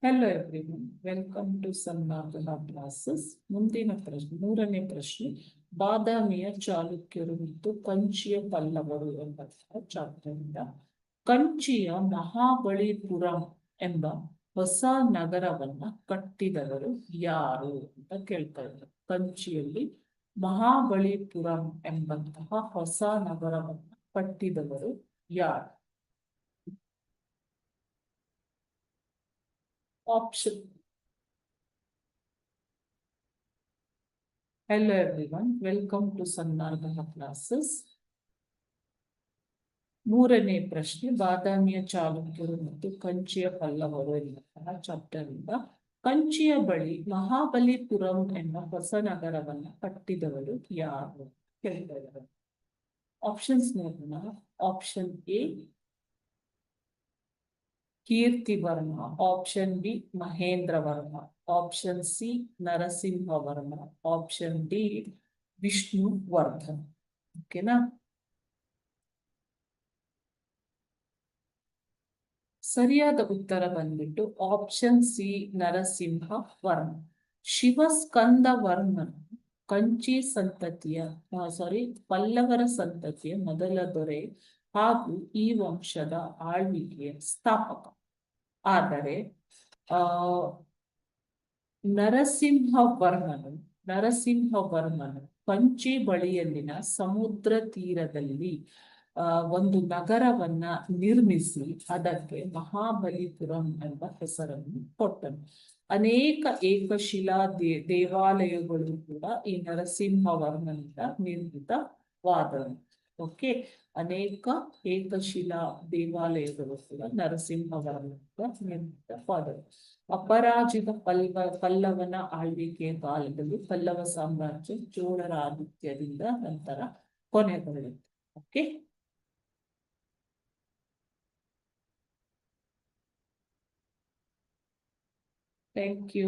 Hello everyone, welcome to Sannadha classes. ಮುಂದಿನ ಪ್ರಶ್ನೆ, ಮೂರನೇ ಪ್ರಶ್ನೆ, ಬಾದಾಮಿಯ ಚಾಲುಕ್ಯರು ಮತ್ತು ಕಂಚಿಯ ಪಲ್ಲವರು ಎಂಬ ಚಾಪ್ಟರ್ ಇಂದ ಕಂಚಿಯ ಮಹಾಬಲಿಪುರಂ ಎಂಬ ಹೊಸ ನಗರವನ್ನ ಕಟ್ಟಿದವರು ಯಾರು ಅಂತ ಕೇಳ್ತಾ ಇದ್ದಾರೆ. ಕಂಚಿಯಲ್ಲಿ ಮಹಾಬಲಿಪುರಂ ಎಂಬಂತಹ ಹೊಸ ನಗರವನ್ನ ಕಟ್ಟಿದವರು ಯಾರು? Option. Hello everyone, welcome to Sannadha classes. ಮೂರನೇ ಪ್ರಶ್ನೆ, ಬಾದಾಮಿಯ ಚಾಲುಕ್ಯರು ಮತ್ತು ಕಂಚಿಯ ಪಲ್ಲವರು ಎನ್ನುವಂತಹ ಚಾಪ್ಟರ್ ಇಂದ ಕಂಚಿಯ ಬಳಿ ಮಹಾಬಲಿಪುರಂ ಎಂಬ ಹೊಸ ನಗರವನ್ನ ಕಟ್ಟಿದವರು ಯಾರು ಕೇಳಿದ್ದಾರೆ. ಆಪ್ಷನ್ಸ್ ನೋಡೋಣ. Option A Kirtivarma, option B Mahendra Varma, option C Narasimha Varma, option D Vishnuvardhan. ಓಕೆನಾ? ಸರಿಯಾದ ಉತ್ತರ ಬಂದ್ಬಿಟ್ಟು ಆಪ್ಷನ್ ಸಿ ನರಸಿಂಹ ವರ್ಮ. ಶಿವಸ್ಕಂದ ವರ್ಮನ್ ಕಂಚಿ ಸಂತತಿಯ ಪಲ್ಲವರ ಸಂತತಿಯ ಮೊದಲ ದೊರೆ ಹಾಗೂ ಈ ವಂಶದ ಆಳ್ವಿಕೆಯ ಸ್ಥಾಪಕ. ಆದರೆ ನರಸಿಂಹವರ್ಮನು ಕಂಚಿ ಬಳಿಯಲ್ಲಿನ ಸಮುದ್ರ ತೀರದಲ್ಲಿ ಒಂದು ನಗರವನ್ನ ನಿರ್ಮಿಸಿ ಅದಕ್ಕೆ ಮಹಾಬಲಿಪುರಂ ಎಂಬ ಹೆಸರನ್ನು ಕೊಟ್ಟನು. ಅನೇಕ ಏಕಶಿಲಾ ದೇವಾಲಯಗಳು ಕೂಡ ಈ ನರಸಿಂಹವರ್ಮನಿಂದ ನಿರ್ಮಿತವಾದವು. ಓಕೆ, ಅನೇಕ ಏಕಶಿಲಾ ದೇವಾಲಯಗಳು ಕೂಡ ನರಸಿಂಹವರ್ಮನಿಂದ ನಿರ್ಮಿತವಾದವು. ಅಪರಾಜಿತ ಪಲ್ಲವನ ಆಳ್ವಿಕೆಯ ಕಾಲದಲ್ಲಿ ಪಲ್ಲವ ಸಾಮ್ರಾಜ್ಯ ಚೋಳರ ಆಧಿಕ್ಯದಿಂದ ನಂತರ ಕೊನೆಗೊಳ್ಳುತ್ತೆ. Okay, thank you.